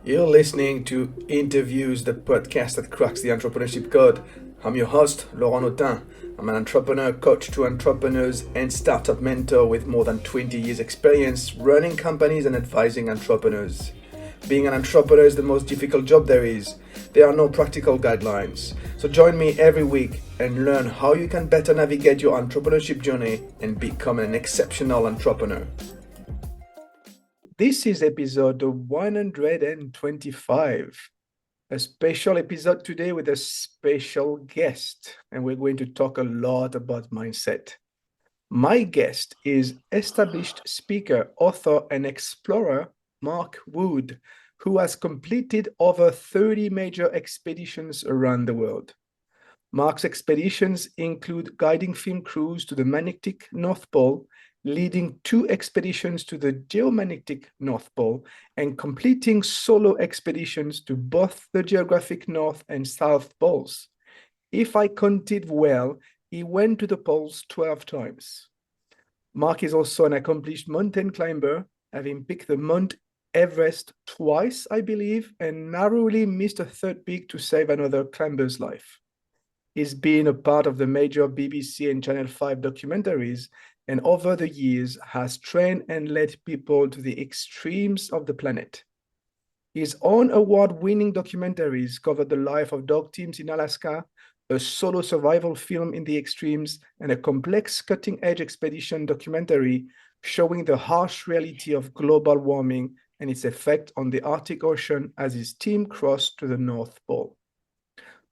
You're listening to Interviews, the podcast that cracks the entrepreneurship code. I'm your host, Laurent Autin. I'm an entrepreneur, coach to entrepreneurs, and startup mentor with more than 20 years' experience running companies and advising entrepreneurs. Being an entrepreneur is the most difficult job there is. There are no practical guidelines. So join me every week and learn how you can better navigate your entrepreneurship journey and become an exceptional entrepreneur. This is episode 125, a special episode today with a special guest, and we're going to talk a lot about mindset. My guest is established speaker, author, and explorer Mark Wood, who has completed over 30 major expeditions around the world. Mark's expeditions include guiding film crews to the magnetic North Pole, leading 2 expeditions to the Geomagnetic North Pole, and completing solo expeditions to both the Geographic North and South Poles. If I counted well, he went to the poles 12 times. Mark is also an accomplished mountain climber, having picked the Mount Everest twice, I believe, and narrowly missed a third peak to save another climber's life. He's been a part of the major BBC and Channel 5 documentaries, and over the years has trained and led people to the extremes of the planet. His own award-winning documentaries covered the life of dog teams in Alaska, a solo survival film in the extremes, and a complex cutting-edge expedition documentary showing the harsh reality of global warming and its effect on the Arctic Ocean as his team crossed to the North Pole.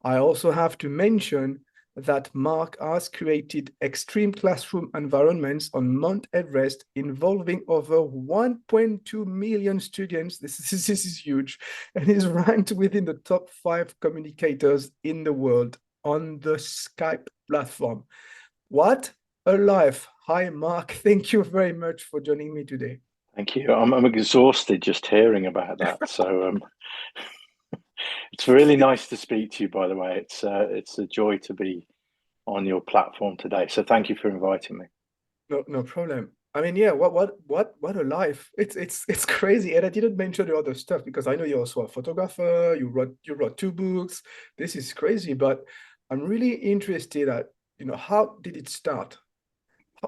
I also have to mention that Mark has created extreme classroom environments on Mount Everest involving over 1.2 million students. This is huge, and is ranked within the top 5 communicators in the world on the Skype platform. What a life. Hi, Mark. Thank you very much for joining me today. Thank you. I'm exhausted just hearing about that. So it's really nice to speak to you, by the way. It's a joy to be on your platform today. So thank you for inviting me. No problem. I mean, yeah, what a life. It's crazy. And I didn't mention the other stuff because I know you're also a photographer. You wrote 2 books. This is crazy, but I'm really interested at, how did it start?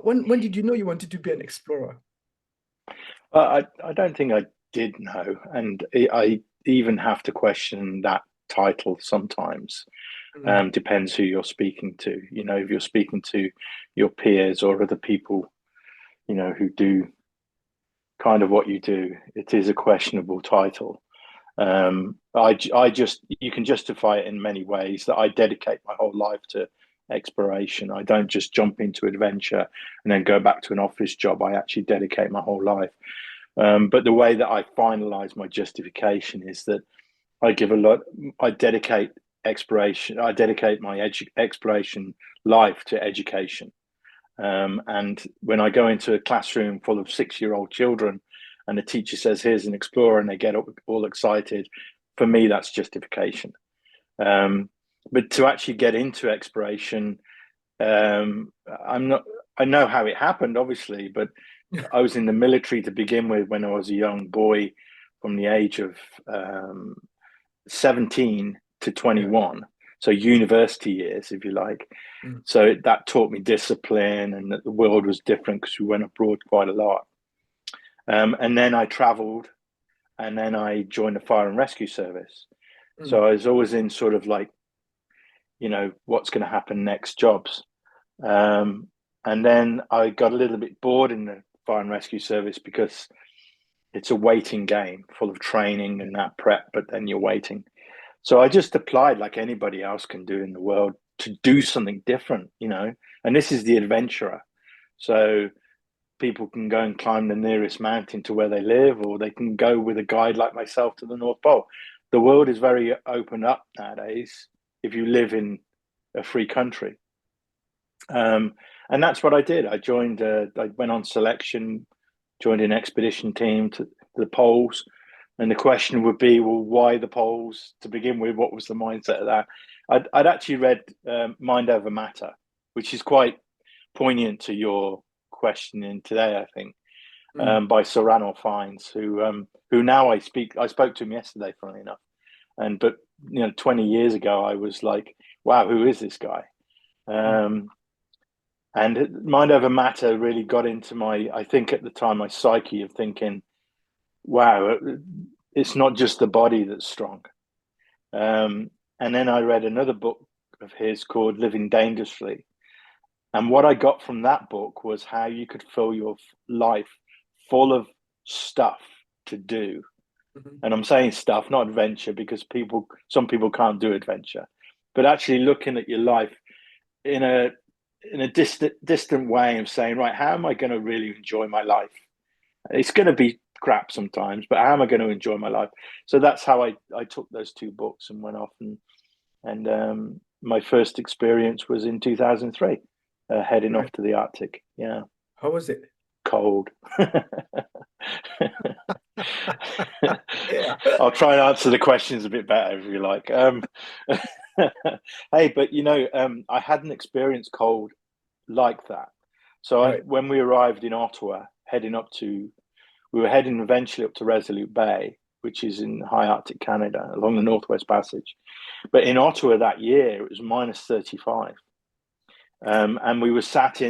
When did you know you wanted to be an explorer? I don't think I did know, and I even have to question that title sometimes. Mm, Depends who you're speaking to. If you're speaking to your peers or other people, who do kind of what you do, it is a questionable title. I just you can justify it in many ways that I dedicate my whole life to exploration. I don't just jump into adventure and then go back to an office job. I actually dedicate my whole life. But the way that I finalize my justification is that I give a lot. I dedicate exploration. I dedicate my exploration life to education. And when I go into a classroom full of 6-year-old children and the teacher says, "Here's an explorer," and they get all excited, for me, that's justification. Um, but to actually get into exploration, I'm not, I know how it happened, obviously, but I was in the military to begin with when I was a young boy from the age of 17 to yeah. 21. So university years, if you like. Mm, So that taught me discipline and that the world was different because we went abroad quite a lot. And then I traveled and then I joined the fire and rescue service. So mm, I was always in sort of like, what's going to happen next jobs. Um, and then I got a little bit bored in the fire and rescue service because it's a waiting game full of training yeah. and that prep, but then you're waiting. So I just applied like anybody else can do in the world to do something different. And this is the adventurer. So people can go and climb the nearest mountain to where they live, or they can go with a guide like myself to the North Pole. The world is very open up nowadays if you live in a free country. Um, and that's what I did. I went on selection, joined an expedition team to the poles. And the question would be, well, why the poles to begin with? What was the mindset of that? I'd actually read Mind Over Matter, which is quite poignant to your questioning today, I think. Mm. by Sir Ranulph Fiennes, who now I spoke to him yesterday, funnily enough. But 20 years ago, I was like, wow, who is this guy? Mm. And Mind Over Matter really got into I think at the time, my psyche of thinking, wow, it's not just the body that's strong. And then I read another book of his called Living Dangerously. And what I got from that book was how you could fill your life full of stuff to do. Mhm. And I'm saying stuff, not adventure, because some people can't do adventure, but actually looking at your life in a distant way of saying, right, how am I going to really enjoy my life? It's going to be crap sometimes, but how am I going to enjoy my life? So that's how I took those two books and went off, and my first experience was in 2003, heading Right. off to the Arctic. Yeah, How was it? cold. Yeah. I'll try and answer the questions a bit better if you like. Hey, but I hadn't experienced cold like that. So Right. when we arrived in Ottawa, we were heading eventually up to Resolute Bay, which is in high Arctic Canada, along the Northwest Passage. But in Ottawa that year, it was minus 35. And we were sat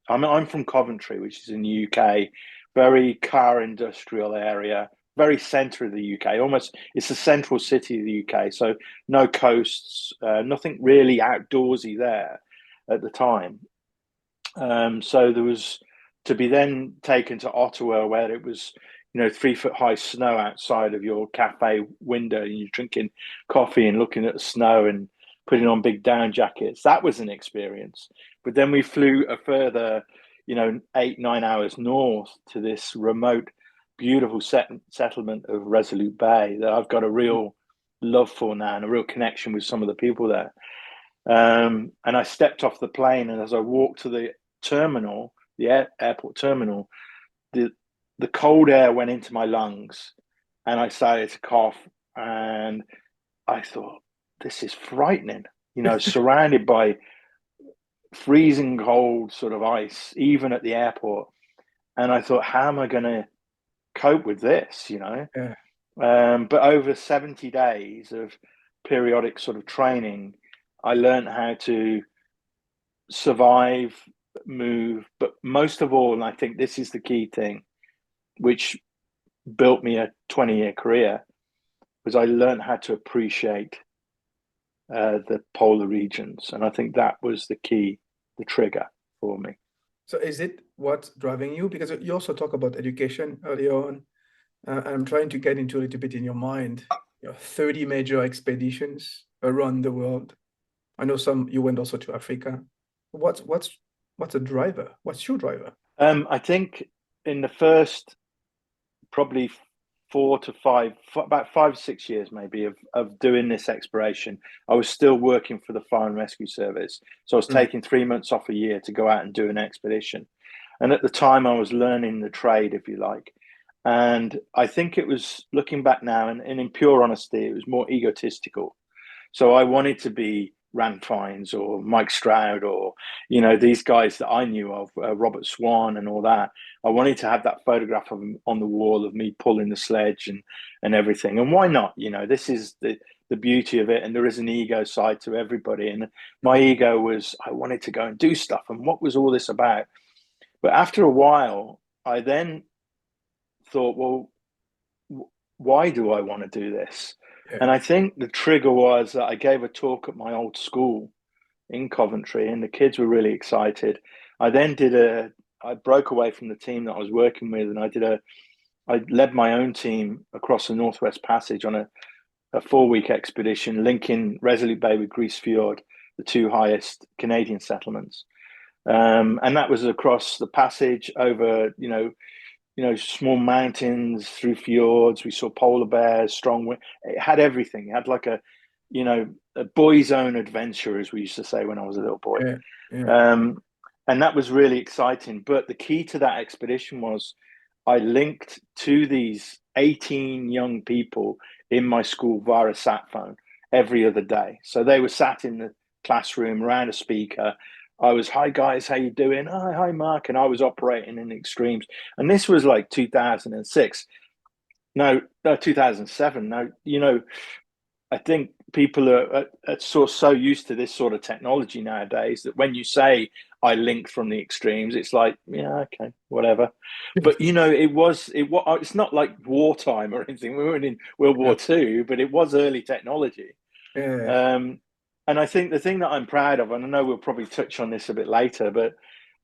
I'm from Coventry, which is in the UK, very car industrial area, very centre of the UK. Almost, it's the central city of the UK. So no coasts, nothing really outdoorsy there at the time. So there was to be then taken to Ottawa, where it was, 3 foot high snow outside of your cafe window, and you're drinking coffee and looking at the snow and putting on big down jackets. That was an experience. But then we flew a further, 8, 9 hours north to this remote, beautiful settlement of Resolute Bay that I've got a real love for now and a real connection with some of the people there. And I stepped off the plane, and as I walked to the terminal, the airport terminal, the the cold air went into my lungs, and I started to cough. And I thought, this is frightening. Surrounded by freezing cold sort of ice, even at the airport. And I thought, how am I going to cope with this? Yeah. But over 70 days of periodic sort of training, I learned how to survive, move, but most of all, and I think this is the key thing, which built me a 20-year career, was I learned how to appreciate the polar regions. And I think that was the key, the trigger for me. So is it what's driving you? Because you also talk about education earlier on. I'm trying to get into a little bit in your mind, 30 major expeditions around the world. I know you went also to Africa. What's a driver? What's your driver? I think in the first probably 4 to 5, about 5 6 years maybe of doing this exploration, I was still working for the Fire and Rescue Service. So I was Mm. taking 3 months off a year to go out and do an expedition. And at the time, I was learning the trade, if you like. And I think it was, looking back now, and in pure honesty, it was more egotistical. So I wanted to be Rand Fiennes or Mike Stroud or, these guys that I knew of, Robert Swan and all that. I wanted to have that photograph of him on the wall of me pulling the sledge and everything. And why not? This is the beauty of it. And there is an ego side to everybody. And my Mm. ego was, I wanted to go and do stuff. And what was all this about? But after a while, I then thought, well, why do I want to do this? Yeah. And I think the trigger was that I gave a talk at my old school in Coventry, and the kids were really excited. I then I broke away from the team that I was working with, and I led my own team across the Northwest Passage on a 4-week expedition linking Resolute Bay with Grise Fiord, the two highest Canadian settlements. And that was across the passage over, small mountains, through fjords. We saw polar bears, strong wind. It had everything. It had like a boy's own adventure, as we used to say when I was a little boy. Yeah. Yeah. Um, and that was really exciting. But the key to that expedition was I linked to these 18 young people in my school via a sat phone every other day. So they were sat in the classroom around a speaker, I was, hi guys, how you doing? Hi Mark, and I was operating in extremes, and this was like 2006. No, 2007. Now, I think people are so used to this sort of technology nowadays that when you say I linked from the extremes, it's like, yeah, okay, whatever. But it's not like wartime or anything. We weren't in World Yeah. War II, but it was early technology. Yeah. Um, and I think the thing that I'm proud of, and I know we'll probably touch on this a bit later, but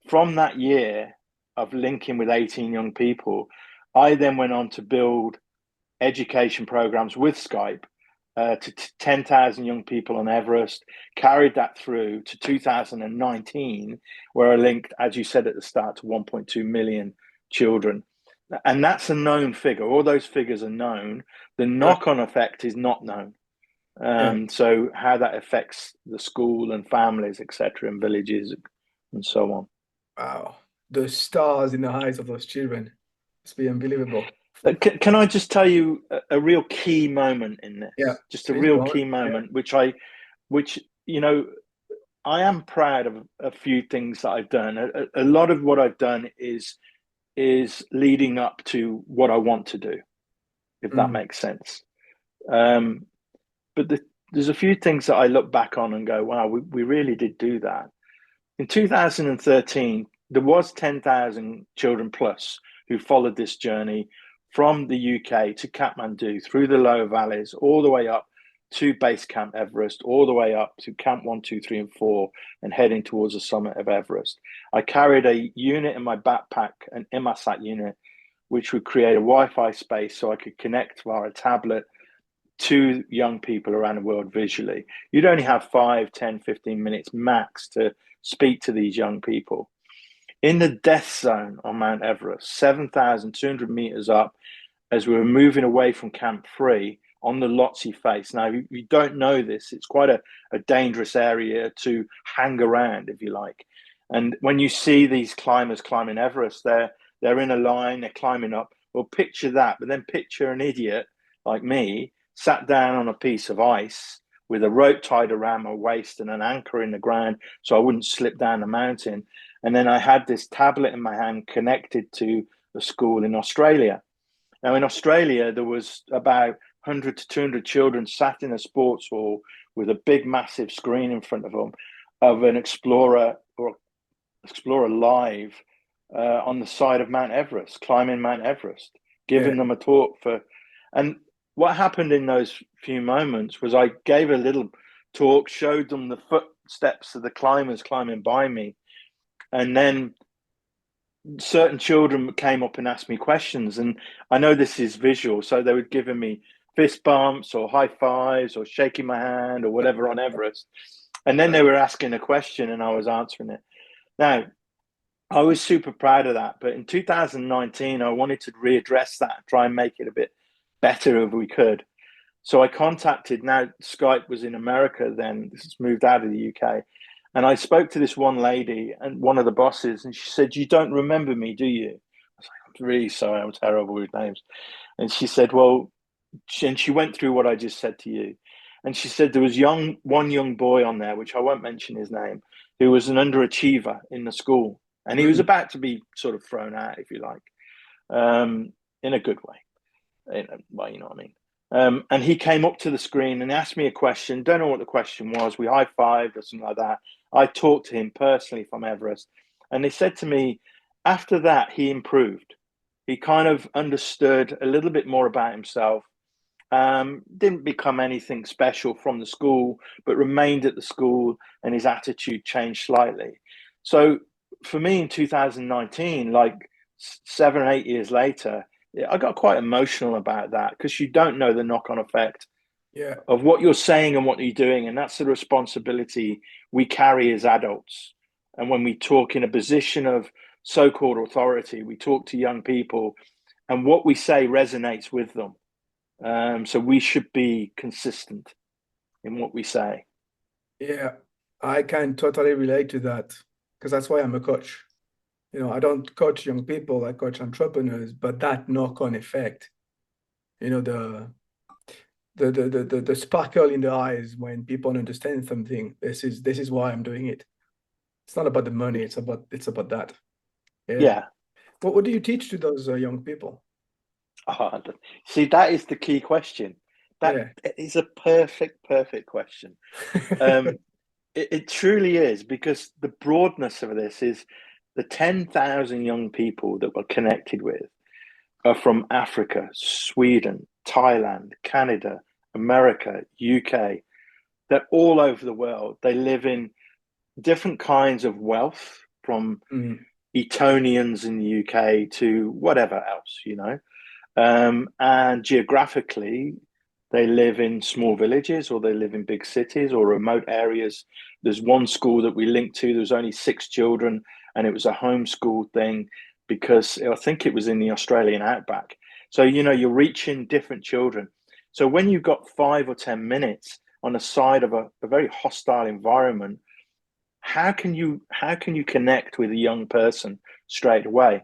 from that year of linking with 18 young people, I then went on to build education programs with Skype to 10,000 young people on Everest, carried that through to 2019, where I linked, as you said at the start, to 1.2 million children. And that's a known figure. All those figures are known. The Uh, knock on effect is not known. yeah. So, how that affects the school and families, etc., and villages and so on. Wow. The stars in the eyes of those children. It's been unbelievable. Can I just tell you a real key moment in Yeah. this? Just a Please real go on. key Yeah. moment, which I am proud of a few things that I've done. A lot of what I've done is leading up to what I want to do, if that Mm. makes sense. Um, but there's a few things that I look back on and go, wow, we really did do that. In 2013, there was 10,000 children plus who followed this journey from the UK to Kathmandu through the lower valleys, all the way up to base camp Everest, all the way up to camp 1, 2, 3, and 4, and heading towards the summit of Everest. I carried a unit in my backpack, an Imasat unit, which would create a Wi-Fi space so I could connect via a tablet to young people around the world visually. You'd only have 5, 10, 15 minutes max to speak to these young people. In the death zone on Mount Everest, 7,200 meters up, as we were moving away from Camp 3 on the Lhotse face. Now, you don't know this, it's quite a dangerous area to hang around, if you like. And when you see these climbers climbing Everest, they're in a line, they're climbing up. Well, picture that, but then picture an idiot like me sat down on a piece of ice with a rope tied around my waist and an anchor in the ground so I wouldn't slip down the mountain. And then I had this tablet in my hand connected to a school in Australia. Now, in Australia, there was about 100 to 200 children sat in a sports hall with a big, massive screen in front of them of an Explorer or Explorer Live on the side of Mount Everest, climbing Mount Everest, Yeah. giving them a talk for. And what happened in those few moments was I gave a little talk, showed them the footsteps of the climbers climbing by me, and then certain children came up and asked me questions, and I know this is visual, so they were giving me fist bumps or high fives or shaking my hand or whatever on Everest, and then they were asking a question and I was answering it. Now, I was super proud of that, but in 2019 I wanted to readdress that, try and make it a bit better if we could. So I contacted, now Skype was in America then, this has moved out of the UK. And I spoke to this one lady and one of the bosses, and she said, "You don't remember me, do you?" I was like, "I'm really sorry, I'm terrible with names." And she said, "Well," and she went through what I just said to you. And she said there was one young boy on there, which I won't mention his name, who was an underachiever in the school. And he was Mm. about to be sort of thrown out, if you like, in a good way. Well, you know what I mean. And he came up to the screen and asked me a question. Don't know what the question was. We high fived or something like that. I talked to him personally from Everest, and they said to me, after that he improved. He kind of understood a little bit more about himself. Didn't become anything special from the school, but remained at the school, and his attitude changed slightly. So for me in 2019, like 7 or 8 years later, I got quite emotional about that because you don't know the knock on effect Yeah. of what you're saying and what you're doing. And that's the responsibility we carry as adults. And when we talk in a position of so called authority, we talk to young people and what we say resonates with them. So we should be consistent in what we say. Yeah. I can totally relate to that because that's why I'm a coach. I don't coach young people, I coach entrepreneurs, but that knock-on effect, the sparkle in the eyes when people understand something. This is why I'm doing it. It's not about the money. It's about that. Yeah. Yeah. What do you teach to those young people? Oh, see, that is the key question. That Yeah. is a perfect question. Um, it truly is, because the broadness of this is the 10,000 young people that we're connected with are from Africa, Sweden, Thailand, Canada, America, UK. They're all over the world. They live in different kinds of wealth, from Mm, Etonians in the UK to whatever else, and geographically, they live in small villages, or they live in big cities or remote areas. There's one school that we linked to, there was only 6 children, and it was a homeschool thing because I think it was in the Australian outback. So, you're reaching different children. So when you've got 5 or 10 minutes on the side of a very hostile environment, how can you connect with a young person straight away?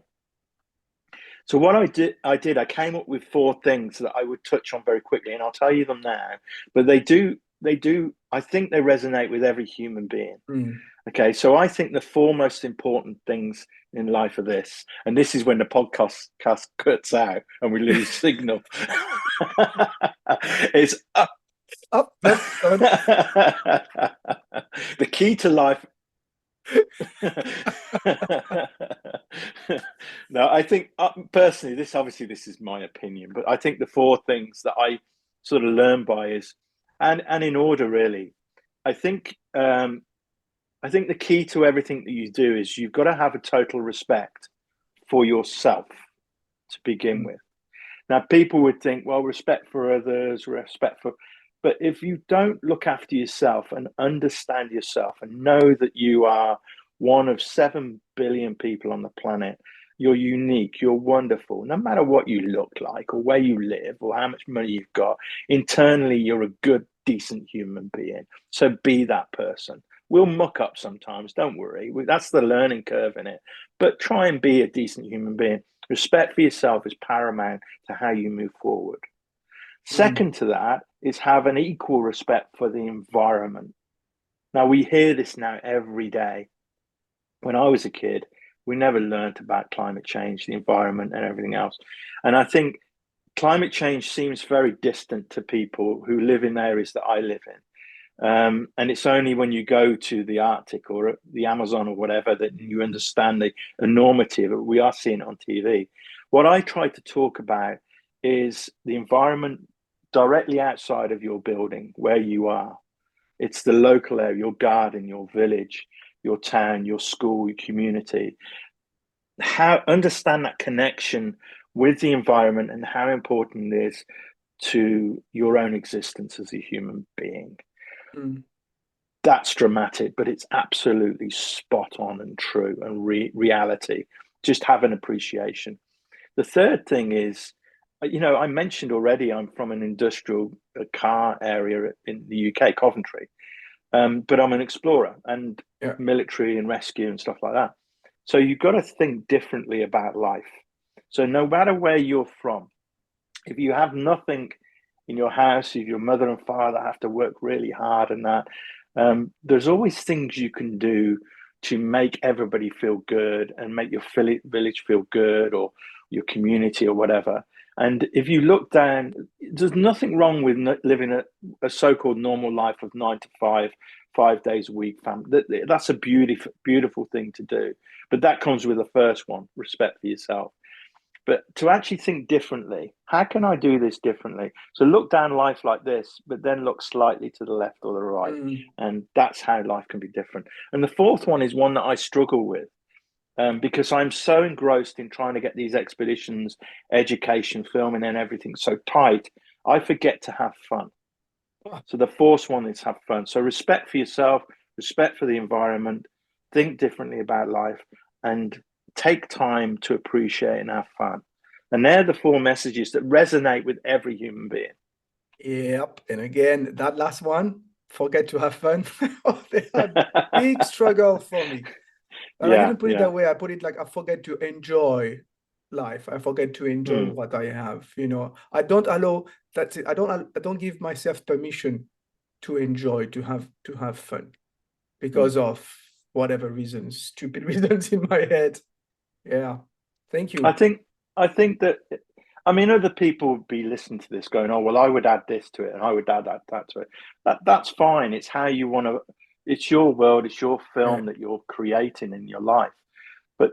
So what I came up with 4 things that I would touch on very quickly, and I'll tell you them now. But they do. I think they resonate with every human being. mm. Okay, so I think the 4 most important things in life are this, and this is when the podcast cast cuts out and we lose signal. It's up. Up, up, on. The key to life. No, I think personally, this is my opinion, but I think the 4 things that I sort of learn by is, and in order really, I think I think the key to everything that you do is you've got to have a total respect for yourself to begin Mm, with. Now, people would think, well, respect for others, but if you don't look after yourself and understand yourself and know that you are one of 7 billion people on the planet, you're unique, you're wonderful, no matter what you look like or where you live or how much money you've got, internally, you're a good, decent human being. So be that person. We'll muck up sometimes, don't worry. That's the learning curve in it. But try and be a decent human being. Respect for yourself is paramount to how you move forward. mm, Second to that is have an equal respect for the environment. Now, we hear this now every day. When I was a kid, we never learned about climate change, the environment, and everything else. And I think climate change seems very distant to people who live in areas that I live in. And it's only when you go to the Arctic or the Amazon or whatever that you understand the enormity of it. We are seeing it on TV. What I try to talk about is the environment directly outside of your building, where you are. It's the local area, your garden, your village, your town, your school, your community. How understand that connection with the environment and how important it is to your own existence as a human being. mm, That's dramatic, but it's absolutely spot on and true and reality. Just have an appreciation. The third thing is, I mentioned already I'm from an industrial car area in the UK, Coventry, but I'm an explorer and yeah. military and rescue and stuff like that. So you've got to think differently about life. So no matter where you're from, if you have nothing in your house, if your mother and father have to work really hard and that, there's always things you can do to make everybody feel good and make your village feel good, or your community or whatever. And if you look down, there's nothing wrong with living a so-called normal life of 9 to 5, 5 days a week. That's a beautiful thing to do. But that comes with the first one: respect for yourself. But to actually think differently, how can I do this differently? So look down life like this, but then look slightly to the left or the right. Mm, And that's how life can be different. And the fourth one is one that I struggle with, because I'm so engrossed in trying to get these expeditions, education, filming, and everything so tight, I forget to have fun. ah, So the fourth one is have fun. So respect for yourself, respect for the environment, think differently about life, and take time to appreciate and have fun. And they're the 4 messages that resonate with every human being. yep. And again, that last one, forget to have fun. Oh, they are big struggle for me. And I Yeah, didn't put it yeah. that way. I put it like I forget to enjoy life. I forget to enjoy Mm, what I have. I don't allow that's it. I don't give myself permission to enjoy, to have fun mm, because of whatever reasons, stupid reasons in my head. Yeah. Thank I you. think I think that I mean other people would be listening to this going, oh well, I would add this to it and I would add that to it. That's fine. It's how you want to. It's your world. It's your Yeah. film that you're creating in your life. But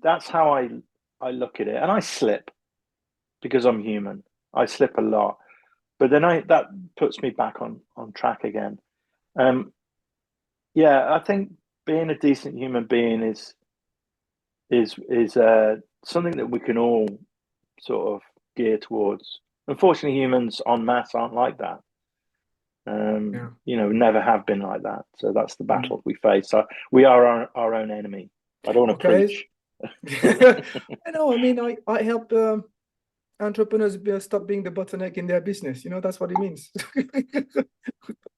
that's how I look at it, and I slip because I'm human. I slip a lot, but then I that puts me back on track again. Um, yeah, I think being a decent human being is something that we can all sort of gear towards. Unfortunately, humans en masse aren't like that. Yeah. Never have been like that. So that's the Mm. battle we face. So we are our own enemy. I don't want to Okay. preach. I know. I mean, I help entrepreneurs stop being the bottleneck in their business. That's what it means.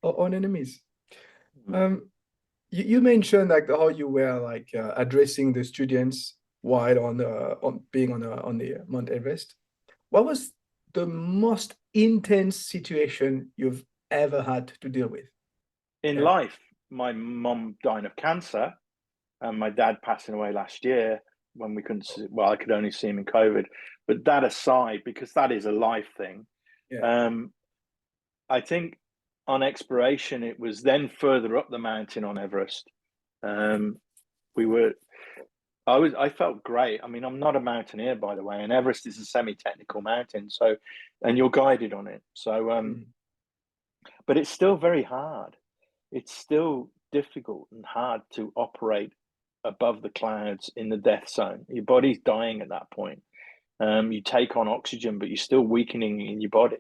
Our own enemies. Um, you mentioned like how you were like addressing the students while on being on the Mount Everest. What was the most intense situation you've ever had to deal with? In Yeah. life, my mum dying of cancer and my dad passing away last year when we couldn't see, well, I could only see him in COVID. But that aside, because that is a life thing, Yeah. um, I think on exploration, it was then further up the mountain on Everest. Um, we were, I felt great. I mean, I'm not a mountaineer, by the way, and Everest is a semi-technical mountain, so, and you're guided on it. So, Mm. but it's still very hard. It's still difficult and hard to operate above the clouds in the death zone. Your body's dying at that point. You take on oxygen, but you're still weakening in your body.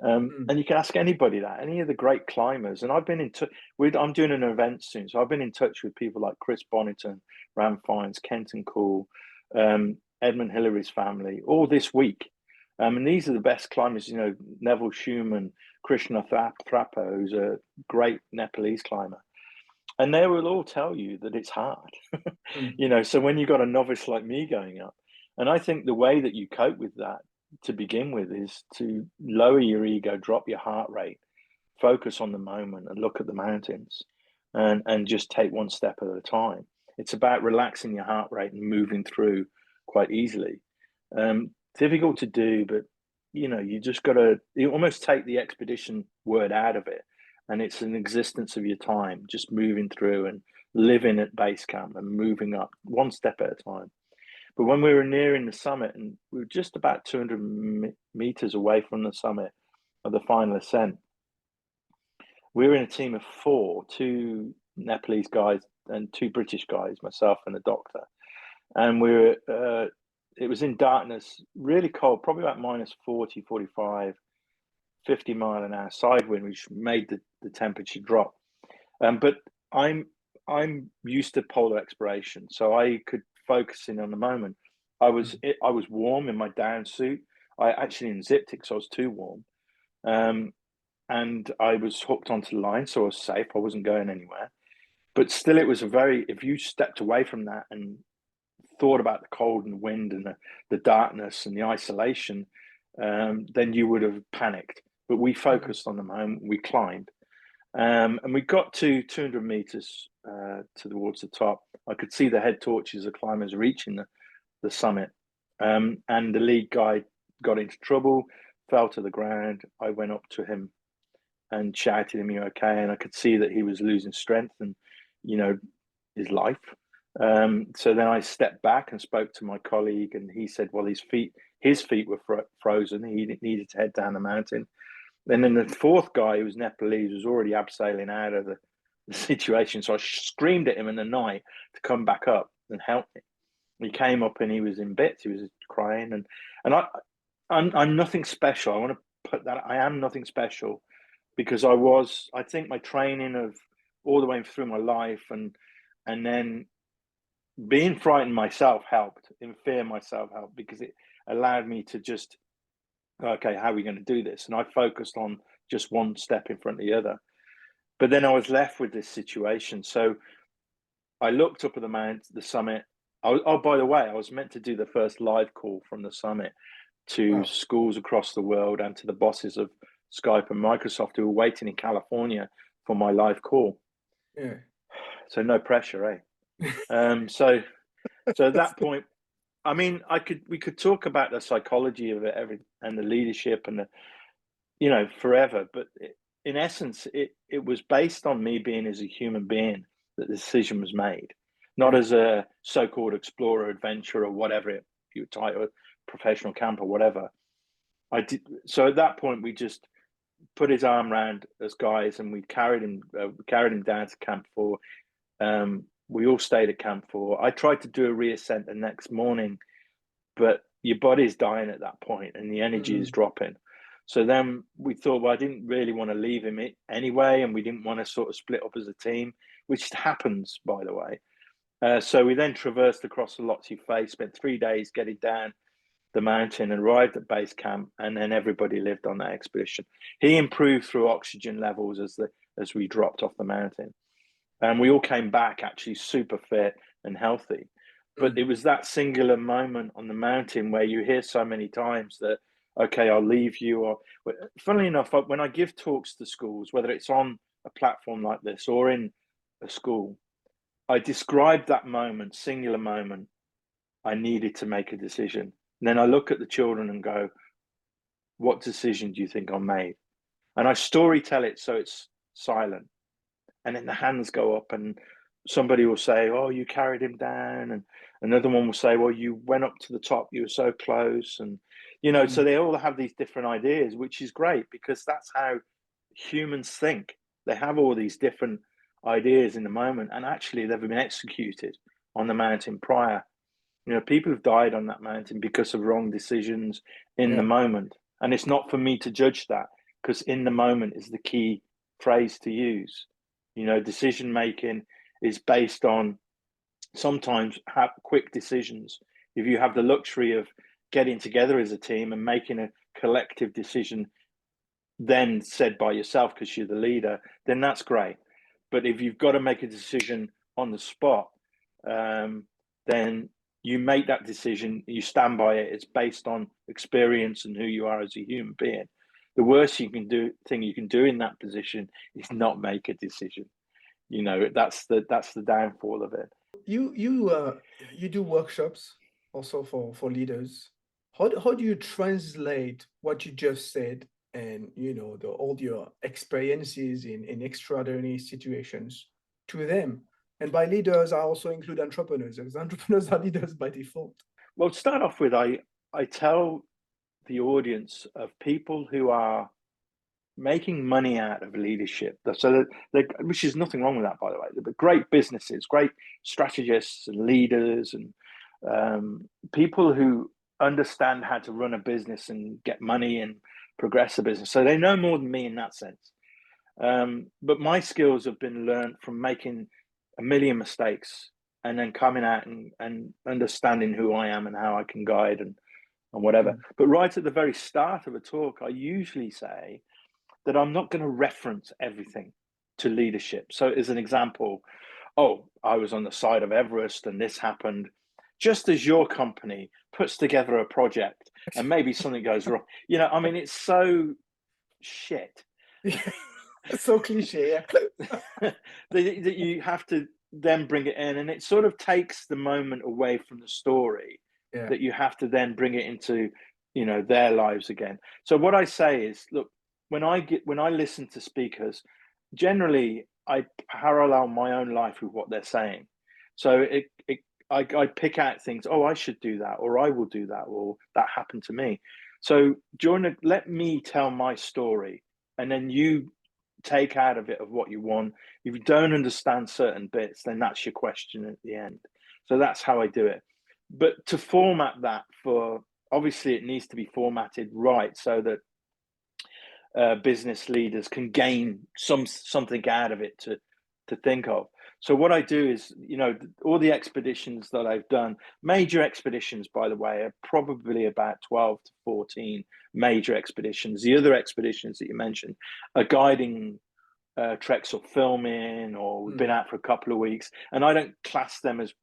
Mm. And you can ask anybody that, any of the great climbers. And I've been in touch with, I'm doing an event soon. So I've been in touch with people like Chris Bonington, Ram Fiennes, Kenton Cool, Edmund Hillary's family, all this week. And these are the best climbers, Neville Schumann, Krishna Thapa, who's a great Nepalese climber. And they will all tell you that it's hard. Mm. So when you've got a novice like me going up, and I think the way that you cope with that to begin with is to lower your ego, drop your heart rate, focus on the moment and look at the mountains and just take one step at a time. It's about relaxing your heart rate and moving through quite easily. Difficult to do, but you just got to, you almost take the expedition word out of it. And it's an existence of your time, just moving through and living at base camp and moving up one step at a time. But when we were nearing the summit and we were just about 200 meters away from the summit of the final ascent, we were in a team of four, two Nepalese guys and two British guys, myself and a doctor. And it was in darkness, really cold, probably about minus 40, 45, 50 mile an hour side wind, which made the temperature drop. But I'm I'm used to polar exploration, so I could focus in on the moment. Mm. I was warm in my down suit. I actually unzipped it because I was too warm. Um, and I was hooked onto the line, so I was safe. I wasn't going anywhere. But still, it was if you stepped away from that and thought about the cold and wind and the darkness and the isolation, then you would have panicked. But we Mm. focused on the moment, we climbed. And we got to 200 meters towards the top. I could see the head torches of climbers reaching the summit. And the lead guy got into trouble, fell to the ground. I went up to him and shouted him, "You okay?" And I could see that he was losing strength and, you know, his life. So then I stepped back and spoke to my colleague, and he said, "Well, his feet were frozen. He needed to head down the mountain." And then the fourth guy, who was Nepalese, was already abseiling out of the situation. So I screamed at him in the night to come back up and help me. He came up and he was in bits. He was crying, and I'm nothing special. I want to put that. I am nothing special because I think my training of all the way through my life and then being frightened myself helped, in fear myself helped because it allowed me to just, okay, how are we going to do this? And I focused on just one step in front of the other. But then I was left with this situation. So I looked up at the summit. Oh, by the way, I was meant to do the first live call from the summit to Wow. schools across the world and to the bosses of Skype and Microsoft who were waiting in California for my live call. Yeah. So no pressure, eh? So at that point, I mean, we could talk about the psychology of it, and the leadership, and forever. But in essence, it was based on me being as a human being that the decision was made, not Yeah. as a so-called explorer, adventurer, or whatever you title, professional camper, whatever. I did. So at that point, we just put his arm around us guys, and we carried him down to Camp 4. We all stayed at Camp 4. I tried to do a reascent the next morning, but your body's dying at that point and the energy is dropping. So then we thought, well, I didn't really want to leave him anyway, and we didn't want to sort of split up as a team, which happens, by the way. So we then traversed across the Lhotse Face, spent 3 days getting down the mountain, and arrived at base camp, and then everybody lived on that expedition. He improved through oxygen levels as we dropped off the mountain. And we all came back actually super fit and healthy. But it was that singular moment on the mountain where you hear so many times that, okay, I'll leave you. Or, funnily enough, when I give talks to schools, whether it's on a platform like this or in a school, I describe that moment, singular moment. I needed to make a decision. And then I look at the children and go, what decision do you think I made? And I story tell it so it's silent. And then the hands go up, and somebody will say, oh, you carried him down. And another one will say, well, you went up to the top, you were so close. And, so they all have these different ideas, which is great because that's how humans think. They have all these different ideas in the moment, and actually they've been executed on the mountain prior. People have died on that mountain because of wrong decisions in the moment. And it's not for me to judge that, because in the moment is the key phrase to use. Decision making is based on sometimes quick decisions. If you have the luxury of getting together as a team and making a collective decision, then said by yourself because you're the leader, then that's great. But if you've got to make a decision on the spot, then you make that decision, you stand by it. It's based on experience and who you are as a human being. The worst thing you can do in that position is not make a decision. That's the downfall of it. You do workshops also for leaders. How do you translate what you just said and all your experiences in extraordinary situations to them? And by leaders, I also include entrepreneurs, because entrepreneurs are leaders by default. Well, to start off with, I tell the audience of people who are making money out of leadership. So which is nothing wrong with that, by the way. They're great businesses, great strategists and leaders, and people who understand how to run a business and get money and progress a business. So they know more than me in that sense. But my skills have been learned from making a million mistakes and then coming out and understanding who I am and how I can guide and whatever. But right at the very start of a talk, I usually say that I'm not going to reference everything to leadership. So as an example, oh, I was on the side of Everest and this happened. Just as your company puts together a project and maybe something goes wrong, it's so shit. So cliche, that you have to then bring it in, and it sort of takes the moment away from the story. That you have to then bring it into their lives again. So what I say is, look, when I listen to speakers, generally I parallel my own life with what they're saying. So I pick out things, oh, I should do that, or I will do that, or that happened to me. So let me tell my story, and then you take out of it of what you want. If you don't understand certain bits, then that's your question at the end. So that's how I do it. But to format that obviously it needs to be formatted right so that business leaders can gain something out of it to think of. So what I do is, all the expeditions that I've done, major expeditions, by the way, are probably about 12 to 14 major expeditions. The other expeditions that you mentioned are guiding treks or filming, or we've been out for a couple of weeks, and I don't class them as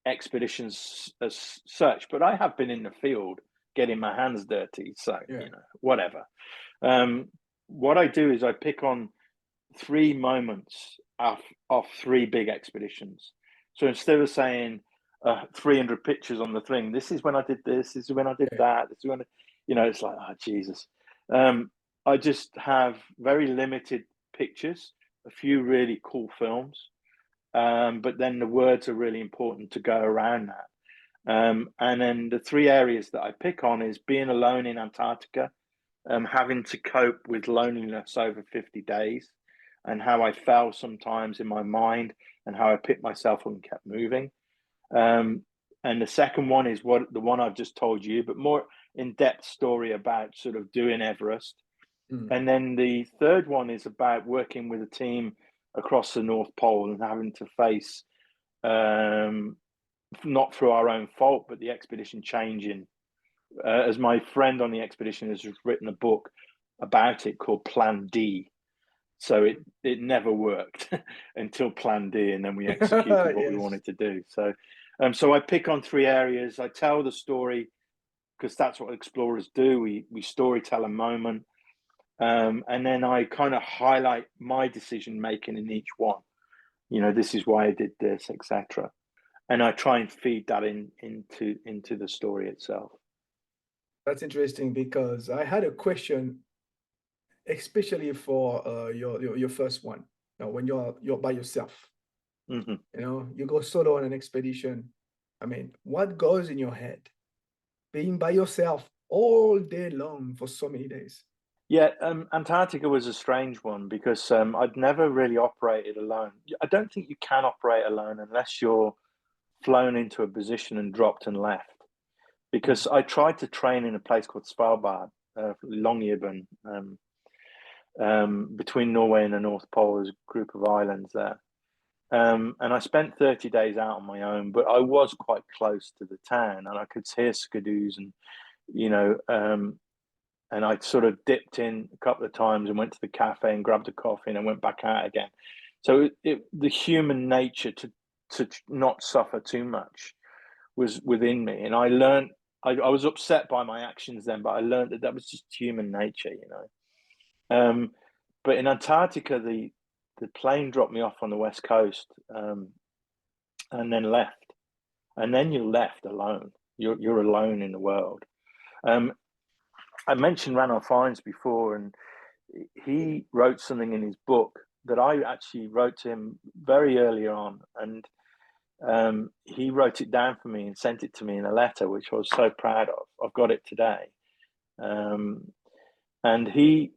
expeditions as such, but I have been in the field getting my hands dirty. So, whatever. What I do is I pick on three moments of three big expeditions. So instead of saying 300 pictures on the thing, this is when I did this is when I did Yeah. that, this is when it's like, oh Jesus. I just have very limited pictures, a few really cool films, but then the words are really important to go around that. And then the three areas that I pick on is being alone in Antarctica, having to cope with loneliness over 50 days, and how I fell sometimes in my mind, and how I picked myself up and kept moving. And the second one is the one I've just told you, but more in-depth story about sort of doing Everest. And then the third one is about working with a team across the North Pole and having to face, not through our own fault, but the expedition changing. As my friend on the expedition has written a book about it called Plan D. So it never worked until Plan D, and then we executed what we Yes. wanted to do. So I pick on three areas. I tell the story because that's what explorers do. We story tell a moment, and then I kind of highlight my decision making in each one. This is why I did this, etc. And I try and feed that into the story itself. That's interesting because I had a question, especially for your first one. When you're by yourself, Mm-hmm. you go solo on an expedition. I mean, what goes in your head? Being by yourself all day long for so many days. Yeah, Antarctica was a strange one because I'd never really operated alone. I don't think you can operate alone unless you're flown into a position and dropped and left. Because I tried to train in a place called Svalbard, Longyearbyen, between Norway and the North Pole. There's a group of islands there. And I spent 30 days out on my own, but I was quite close to the town, and I could hear skidoos, and you know, and I sort of dipped in a couple of times and went to the cafe and grabbed a coffee and went back out again. So the human nature to not suffer too much was within me, and I learned. I was upset by my actions then, but I learned that was just human nature. But in Antarctica, the plane dropped me off on the west coast, and then left, and then you're left alone. You're alone in the world. I mentioned Ranulph Fiennes before, and he wrote something in his book that I actually wrote to him very early on, and he wrote it down for me and sent it to me in a letter, which I was so proud of. I've got it today. And he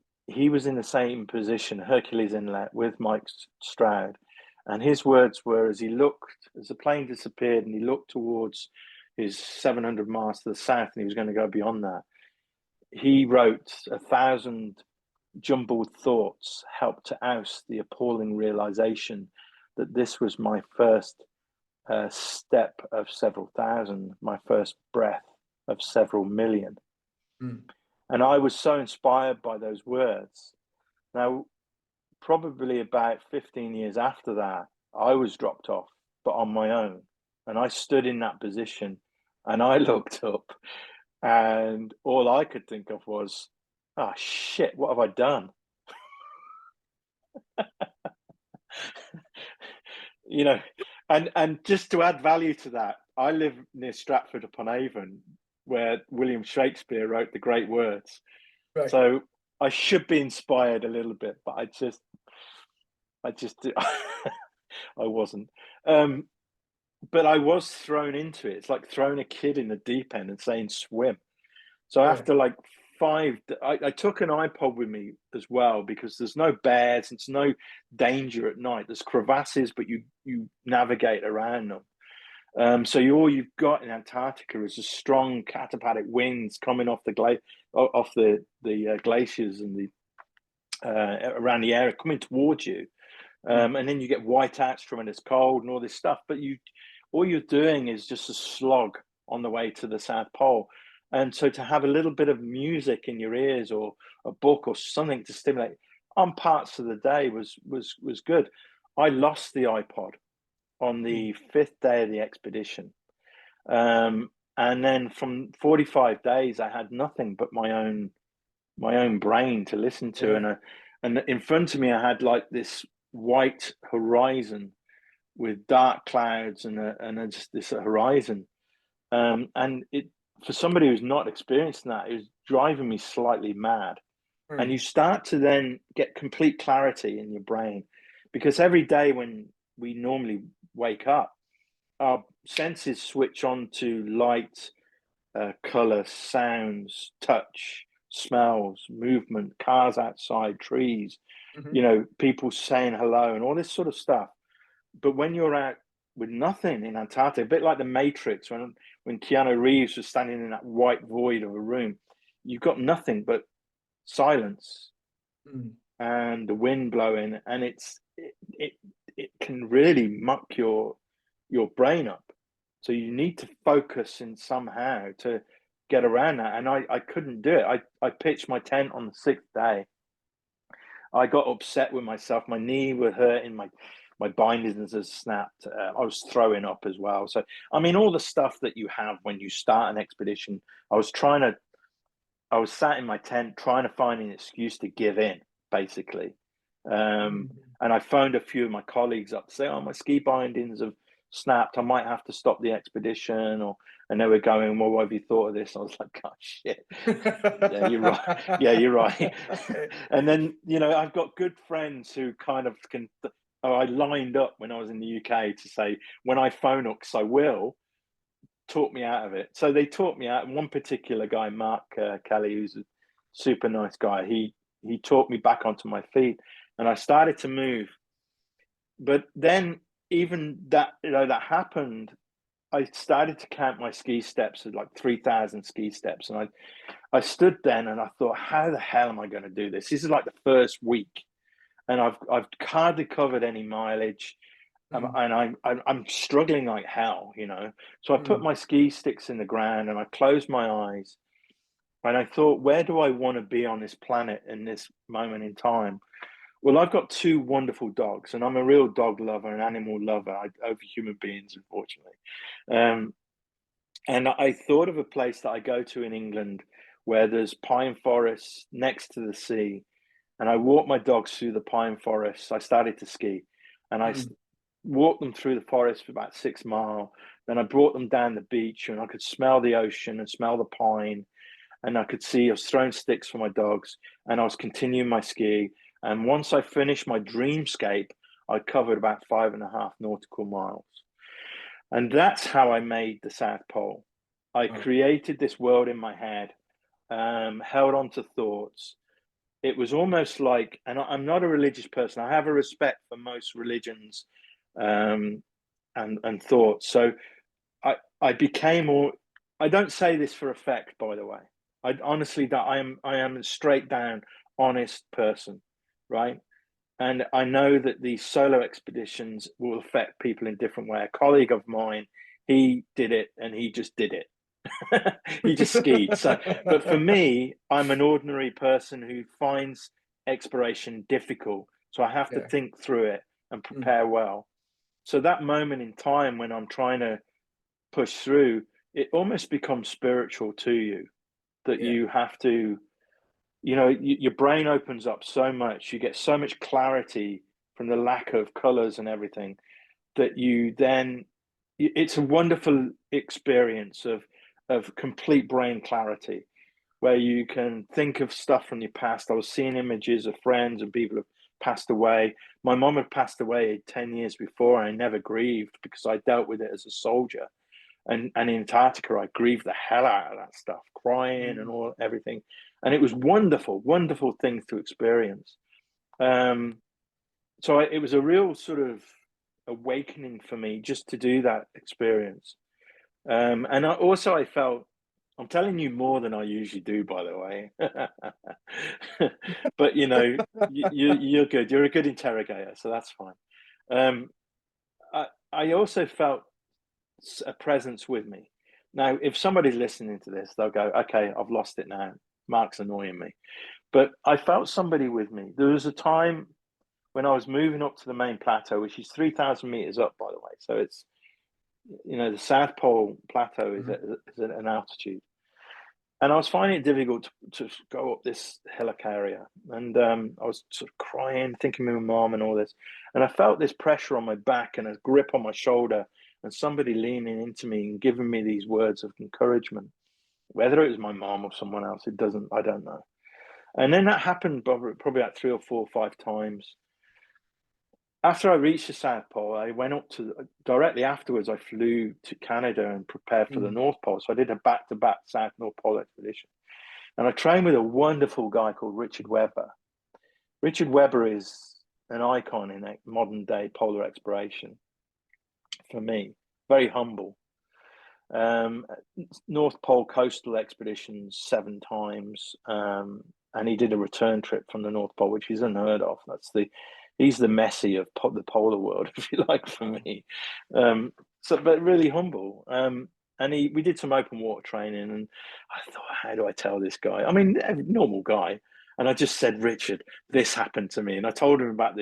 was in the same position, Hercules Inlet, with Mike Stroud. And his words were, as the plane disappeared and he looked towards his 700 miles to the south and he was going to go beyond that, he wrote, 1,000 jumbled thoughts helped to oust the appalling realization that this was my first step of several thousand, my first breath of several million. And I was so inspired by those words. Now, probably about 15 years after that, I was dropped off, but on my own. And I stood in that position and I looked up, and all I could think of was, oh shit, what have I done? you know, and just to add value to that, I live near Stratford upon Avon, where William Shakespeare wrote the great words. Right. So I should be inspired a little bit, but I just I wasn't. But I was thrown into it. It's like throwing a kid in the deep end and saying swim. So Yeah. after like I took an iPod with me as well, because there's no bears, it's no danger at night. There's crevasses, but you navigate around them. So all you've got in Antarctica is a strong katabatic winds coming off the glaciers and the around the area coming towards you. And then you get whiteouts from when it's cold and all this stuff. But all you're doing is just a slog on the way to the South Pole. And so to have a little bit of music in your ears, or a book or something to stimulate on parts of the day was good. I lost the iPod on the 5th day of the expedition. And then from 45 days, I had nothing but my own brain to listen to. Yeah. And And in front of me, I had like this white horizon with dark clouds and just this horizon. And it, for somebody who's not experiencing that, it was driving me slightly mad. And you start to then get complete clarity in your brain, because every day when we normally wake up, our senses switch on to light, color, sounds, touch, smells, movement, cars outside, trees, Mm-hmm. people saying hello and all this sort of stuff. But when you're out with nothing in Antarctica, a bit like the Matrix, when Keanu Reeves was standing in that white void of a room, you've got nothing but silence Mm. and the wind blowing, and it can really muck your brain up. So you need to focus in somehow to get around that. And I couldn't do it. I pitched my tent on the sixth day. I got upset with myself. My knee was hurting. My bindings had snapped. I was throwing up as well. So I mean, all the stuff that you have when you start an expedition. I was sat in my tent trying to find an excuse to give in, basically. Mm. And I phoned a few of my colleagues up to say, "Oh, my ski bindings have snapped. I might have to stop the expedition." And they were going, "Well, what have you thought of this?" I was like, "Oh shit, yeah, you're right. Yeah, you're right." And then I've got good friends who kind of can. I lined up when I was in the UK to say, when I phone up, because I will, talk me out of it. So they talked me out. And one particular guy, Mark Kelly, who's a super nice guy, he talked me back onto my feet, and I started to move. But then, even that that happened, I started to count my ski steps at like 3,000 ski steps, and I stood then and I thought, how the hell am I going to do this? This is like the first week, and I've hardly covered any mileage. Mm. And I'm struggling like hell. So I put Mm. my ski sticks in the ground and I closed my eyes, and I thought, where do I want to be on this planet in this moment in time? Well, I've got two wonderful dogs, and I'm a real dog lover, an animal lover, over human beings, unfortunately. Um, and I thought of a place that I go to in England where there's pine forests next to the sea, and I walked my dogs through the pine forests. I started to ski, and Mm. walked them through the forest for about 6 miles. Then I brought them down the beach, and I could smell the ocean and smell the pine. And I could see I was throwing sticks for my dogs, and I was continuing my ski. And once I finished my dreamscape, I covered about 5.5 nautical miles. And that's how I made the South Pole. I Wow. created this world in my head, held on to thoughts. It was almost like, and I'm not a religious person. I have a respect for most religions, um, and thoughts. So I became more. I don't say this for effect, by the way. I honestly that I am a straight down honest person, right? And I know that these solo expeditions will affect people in different way. A colleague of mine, he did it, and he just did it. He just skied. So, but for me, I'm an ordinary person who finds exploration difficult. So I have to Yeah. think through it and Mm. prepare well. So that moment in time when I'm trying to push through, it almost becomes spiritual to you, that Yeah. you have to, your brain opens up so much, you get so much clarity from the lack of colors and everything, that you then, it's a wonderful experience of complete brain clarity, where you can think of stuff from your past. I was seeing images of friends and people who have passed away. My mom had passed away 10 years before, and I never grieved because I dealt with it as a soldier. And in Antarctica, I grieved the hell out of that stuff, crying and Mm. all everything. And it was wonderful, wonderful things to experience. Um, so it was a real sort of awakening for me just to do that experience. And I felt, I'm telling you more than I usually do, by the way. But you're good. You're a good interrogator, so that's fine. Um, I also felt a presence with me. Now, if somebody's listening to this, they'll go, "Okay, I've lost it now. Mark's annoying me." But I felt somebody with me. There was a time when I was moving up to the main plateau, which is 3,000 meters up, by the way. So it's the South Pole plateau is Mhm. at an altitude. And I was finding it difficult to go up this hillock area. And I was sort of crying, thinking of my mom and all this. And I felt this pressure on my back and a grip on my shoulder and somebody leaning into me and giving me these words of encouragement. Whether it was my mom or someone else, I don't know. And then that happened probably about 3 or 4 or 5 times. After I reached the South Pole, I went up to directly afterwards. I flew to Canada and prepared for the North Pole. So I did a back-to-back South North Pole expedition, and I trained with a wonderful guy called Richard Webber. Richard Webber is an icon in modern-day polar exploration for me. Very humble. North Pole coastal expeditions 7 times, and he did a return trip from the North Pole, which is unheard of. He's the Messi of the polar world, if you like, for me. But really humble. And we did some open water training, and I thought, how do I tell this guy? I mean, a normal guy. And I just said, Richard, this happened to me. And I told him about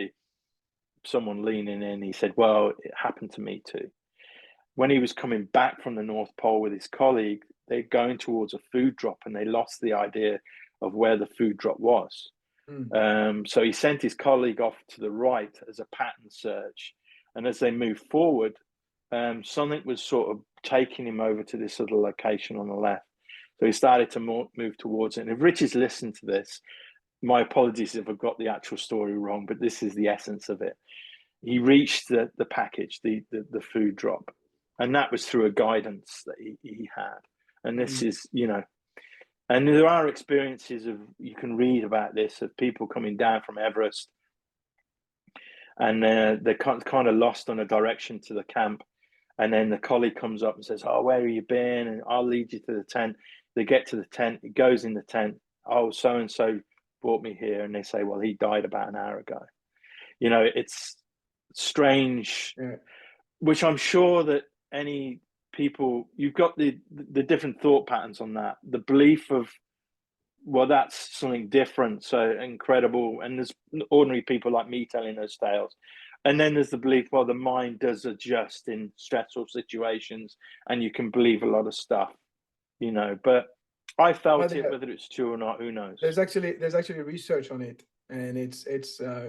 someone leaning in. He said, well, it happened to me too. When he was coming back from the North Pole with his colleague, they're going towards a food drop, and they lost the idea of where the food drop was. So he sent his colleague off to the right as a pattern search. And as they moved forward, something was sort of taking him over to this other location on the left. So he started to move towards it. And if Richard's listened to this, my apologies if I've got the actual story wrong, but this is the essence of it. He reached the package, the food drop. And that was through a guidance that he had. And this is, and there are experiences you can read about this, of people coming down from Everest, and they're kind of lost on a direction to the camp. And then the colleague comes up and says, oh, where have you been? And I'll lead you to the tent. They get to the tent. It goes in the tent. Oh, so-and-so brought me here. And they say, well, he died about an hour ago. It's strange, which I'm sure that any people, you've got the different thought patterns on that. The belief of, well, that's something different, so incredible. And there's ordinary people like me telling those tales. And then there's the belief, well, the mind does adjust in stressful situations, and you can believe a lot of stuff, But I felt it, whether it's true or not, who knows? There's actually research on it, and it's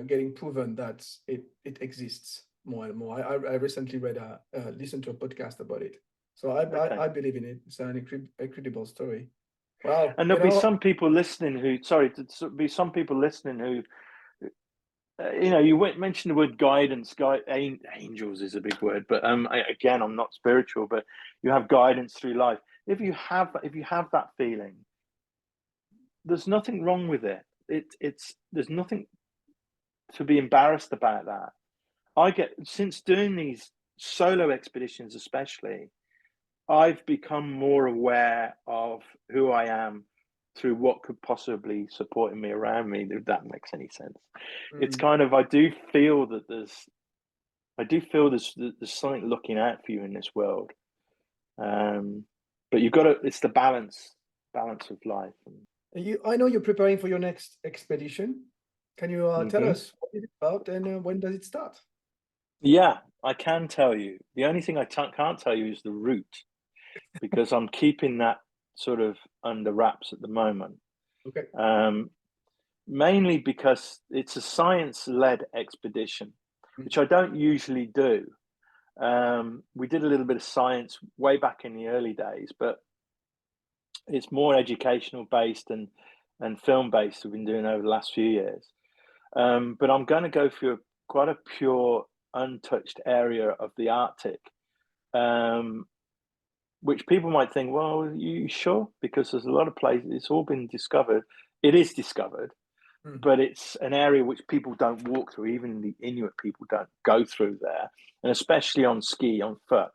getting proven that it exists more and more. I recently listened to a podcast about it, so I believe in it. It's an incredible story. Wow. And there'll be some people listening who, you mentioned the word guidance. Angels is a big word, but again, I'm not spiritual, but you have guidance through life. If you have that feeling, there's nothing wrong with it. There's nothing to be embarrassed about that. Since doing these solo expeditions, especially, I've become more aware of who I am through what could possibly support me around me, if that makes any sense. It's kind of, I do feel there's something looking out for you in this world. But it's the balance of life. I know you're preparing for your next expedition. Can you tell us what it's about, and when does it start? Yeah, I can tell you. The only thing I can't tell you is the route, because I'm keeping that sort of under wraps at the moment. Okay. Mainly because it's a science-led expedition, which I don't usually do. We did a little bit of science way back in the early days, but it's more educational based and film based. We've been doing over the last few years. But I'm going to go through quite a pure, untouched area of the Arctic, which people might think, well, are you sure? Because there's a lot of places, it's all been discovered. It is discovered, but it's an area which people don't walk through. Even the Inuit people don't go through there, and especially on foot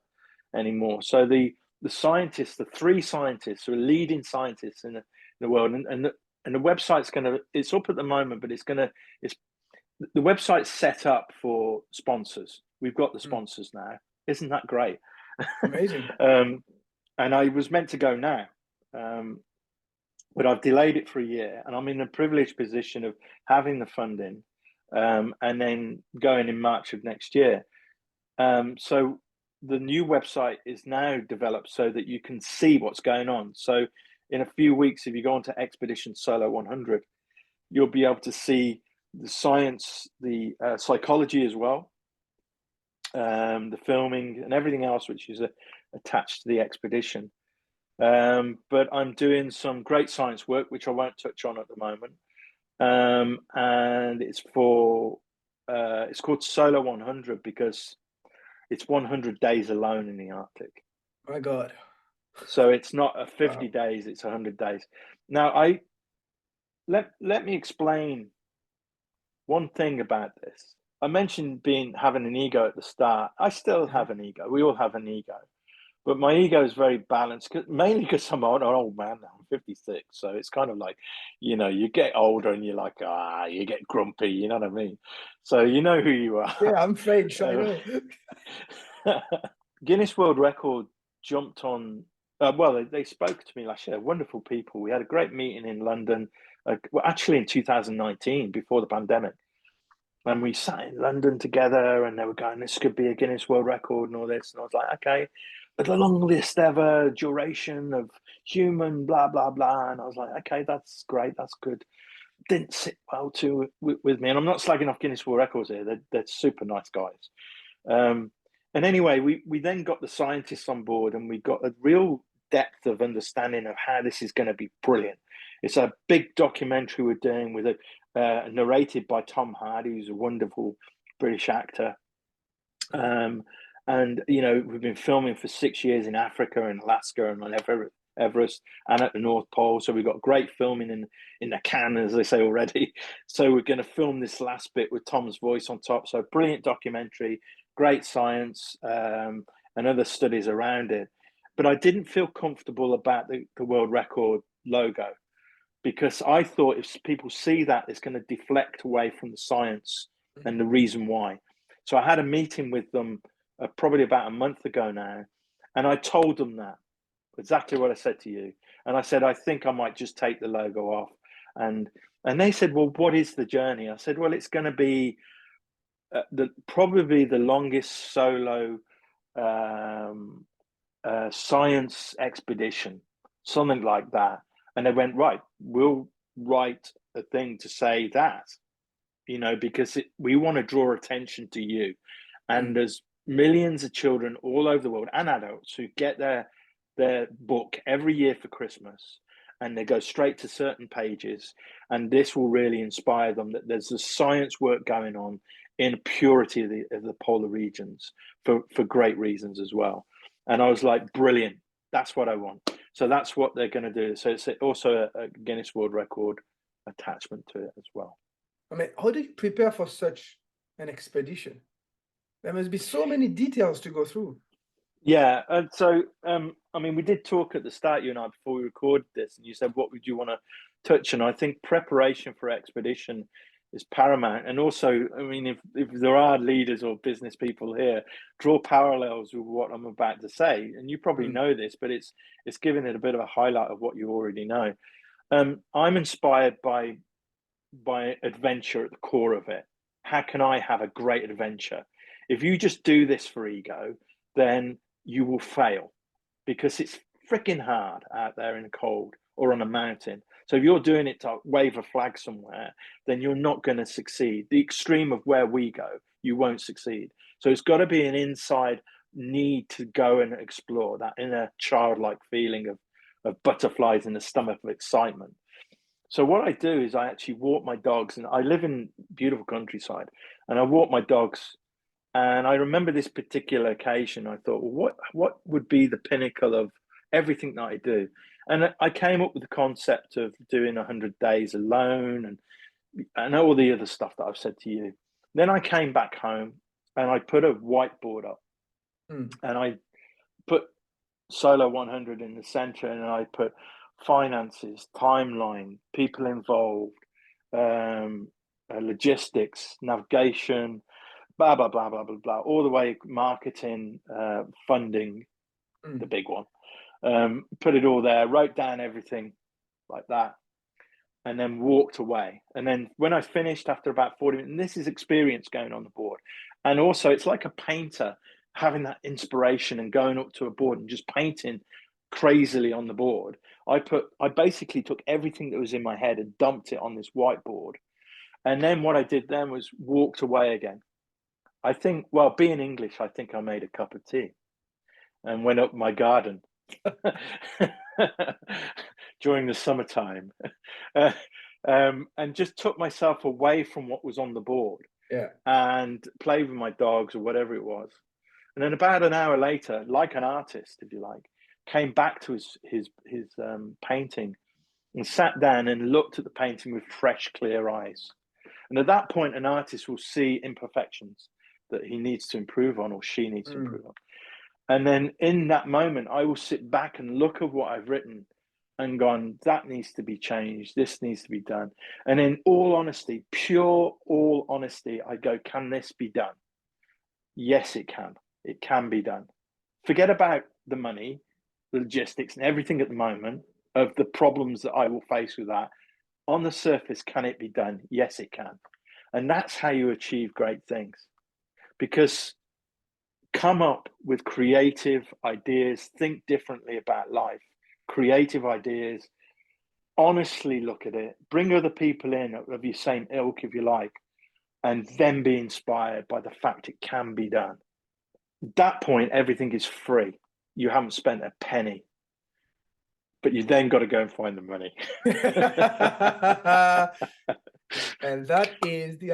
anymore. So the scientists, the 3 scientists who are leading scientists in the world, and the website's it's up at the moment, but the website's set up for sponsors. We've got the sponsors now. Isn't that great? Amazing. And I was meant to go now, but I've delayed it for a year, and I'm in a privileged position of having the funding, and then going in March of next year. So the new website is now developed so that you can see what's going on. So in a few weeks, if you go onto Expedition Solo 100, you'll be able to see the science, the psychology as well, the filming and everything else which is attached to the expedition. But I'm doing some great science work, which I won't touch on at the moment. And it's called Solo 100 because it's 100 days alone in the Arctic. My God. So it's not a 50 Wow. days, it's 100 days. Now, let me explain one thing about this. I mentioned having an ego at the start. I still have an ego. We all have an ego. But my ego is very balanced, mainly because I'm an old man now. I'm 56. So it's kind of like, you get older and you're like, you get grumpy. You know what I mean? So you know who you are. Yeah, I'm French. I know. Guinness World Record jumped on. Well, they spoke to me last year. Wonderful people. We had a great meeting in London. Well, actually, in 2019, before the pandemic. And we sat in London together and they were going, this could be a Guinness World Record and all this. And I was like, okay, but the longest ever duration of human, blah, blah, blah. And I was like, okay, that's great. That's good. Didn't sit well with me. And I'm not slagging off Guinness World Records here. They're super nice guys. And anyway, we then got the scientists on board and we got a real depth of understanding of how this is going to be brilliant. It's a big documentary we're doing with narrated by Tom Hardy, who's a wonderful British actor. And we've been filming for 6 years in Africa and Alaska and on Everest and at the North Pole. So we've got great filming in the can, as they say already. So we're going to film this last bit with Tom's voice on top. So brilliant documentary, great science, and other studies around it. But I didn't feel comfortable about the world record logo, because I thought if people see that, it's going to deflect away from the science and the reason why. So I had a meeting with them probably about a month ago now, and I told them that exactly what I said to you. And I said, I think I might just take the logo off. And they said, well, what is the journey? I said, well, it's going to be probably the longest solo science expedition, something like that. And they went, right, we'll write a thing to say that, because we want to draw attention to you. And there's millions of children all over the world and adults who get their book every year for Christmas, and they go straight to certain pages. And this will really inspire them that there's a science work going on in purity of the polar regions for great reasons as well. And I was like, brilliant. That's what I want. So that's what they're going to do. So it's also a Guinness World Record attachment to it as well. I mean, how do you prepare for such an expedition? There must be so many details to go through. Yeah. And so, we did talk at the start, you and I, before we recorded this, and you said, what would you want to touch on? I think preparation for expedition is paramount. And also, if there are leaders or business people here, draw parallels with what I'm about to say. And you probably know this, but it's giving it a bit of a highlight of what you already know. I'm inspired by adventure at the core of it. How can I have a great adventure? If you just do this for ego, then you will fail, because it's freaking hard out there in the cold or on a mountain. So if you're doing it to wave a flag somewhere, then you're not going to succeed. The extreme of where we go, you won't succeed. So it's got to be an inside need to go and explore, that inner childlike feeling of butterflies in the stomach of excitement. So what I do is I actually walk my dogs, and I live in beautiful countryside, and I walk my dogs. And I remember this particular occasion, I thought, well, what would be the pinnacle of everything that I do? And I came up with the concept of doing 100 days alone and all the other stuff that I've said to you. Then I came back home and I put a whiteboard up and I put Solo 100 in the center, and I put finances, timeline, people involved, logistics, navigation, blah, blah, blah, blah, blah, blah, all the way marketing, funding, the big one. Put it all there, wrote down everything like that, and then walked away. And then when I finished after about 40 minutes, and this is experience going on the board. And also it's like a painter having that inspiration and going up to a board and just painting crazily on the board. I basically took everything that was in my head and dumped it on this whiteboard. And then what I did then was walked away again. I think, well, being English, I think I made a cup of tea and went up my garden during the summertime, and just took myself away from what was on the board. Yeah. And played with my dogs or whatever it was. And then about an hour later, like an artist, if you like, came back to his painting and sat down and looked at the painting with fresh, clear eyes. And at that point, an artist will see imperfections that he needs to improve on or she needs to improve on. And then in that moment, I will sit back and look at what I've written and gone, that needs to be changed. This needs to be done. And in all honesty, pure all honesty, I go, can this be done? Yes, it can. It can be done. Forget about the money, the logistics and everything at the moment of the problems that I will face with that. On the surface, can it be done? Yes, it can. And that's how you achieve great things. Because come up with creative ideas, think differently about life, creative ideas, honestly look at it, bring other people in of your same ilk, if you like, and then be inspired by the fact it can be done. At that point, everything is free. You haven't spent a penny, but you then got to go and find the money. And that is the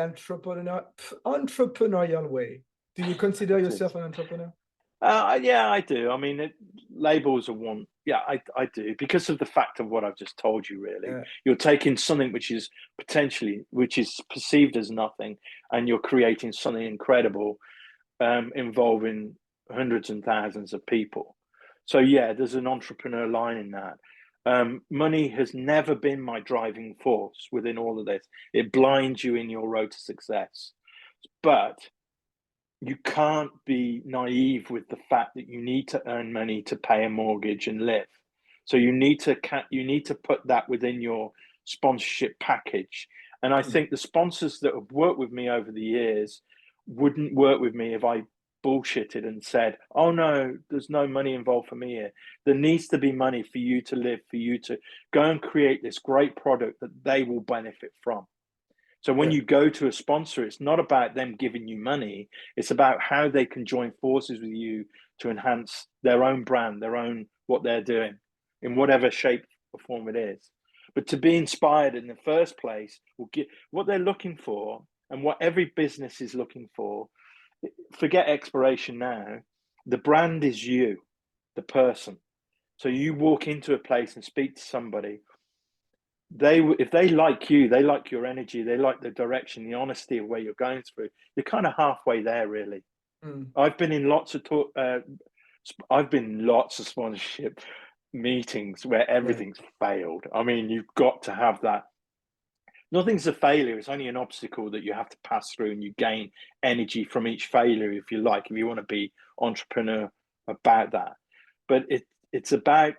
entrepreneurial way. Do you consider yourself an entrepreneur? Yeah, I do. I mean, labels are one. Yeah, I do, because of the fact of what I've just told you, really. Yeah. You're taking something which is perceived as nothing, and you're creating something incredible, involving hundreds and thousands of people. So yeah, there's an entrepreneur line in that. Money has never been my driving force within all of this. It blinds you in your road to success. But you can't be naive with the fact that you need to earn money to pay a mortgage and live. So you need to put that within your sponsorship package. And I think the sponsors that have worked with me over the years wouldn't work with me if I bullshitted and said, oh no, there's no money involved for me here. There needs to be money for you to live, for you to go and create this great product that they will benefit from. So when you go to a sponsor, it's not about them giving you money. It's about how they can join forces with you to enhance their own brand, their own, what they're doing in whatever shape or form it is. But to be inspired in the first place will get what they're looking for, and what every business is looking for. Forget expiration now. The brand is you, the person. So you walk into a place and speak to somebody. If they like you, they like your energy, they like the direction, the honesty of where you're going through. You're kind of halfway there, really. I've been in lots of sponsorship meetings where everything's failed. I mean, you've got to have that. Nothing's a failure. It's only an obstacle that you have to pass through, and you gain energy from each failure, if you like, if you want to be entrepreneur about that. But it's about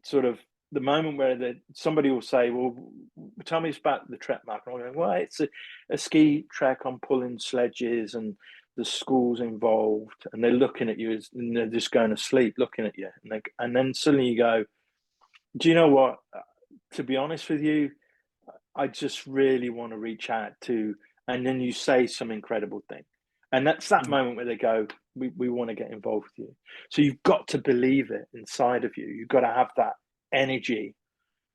sort of the moment where somebody will say, well, tell me about the trek, Mark. And I'm going, well, it's a ski trek. I'm pulling sledges and the school's involved, and they're looking at you and they're just going to sleep looking at you. And then suddenly you go, do you know what? To be honest with you, I just really want to reach out to, and then you say some incredible thing. And that's that moment where they go, we want to get involved with you. So you've got to believe it inside of you. You've got to have that energy.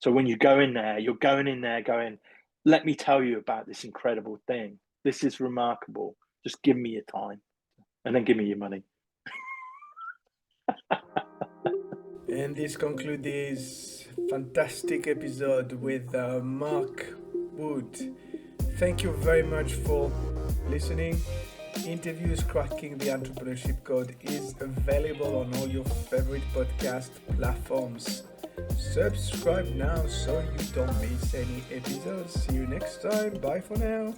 So when you go in there, you're going in there going, let me tell you about this incredible thing. This is remarkable. Just give me your time, and then give me your money. And this concludes this fantastic episode with Mark Wood. Thank you very much for listening. Interviews Cracking the Entrepreneurship Code is available on all your favorite podcast platforms. Subscribe now so you don't miss any episodes. See you next time. Bye for now.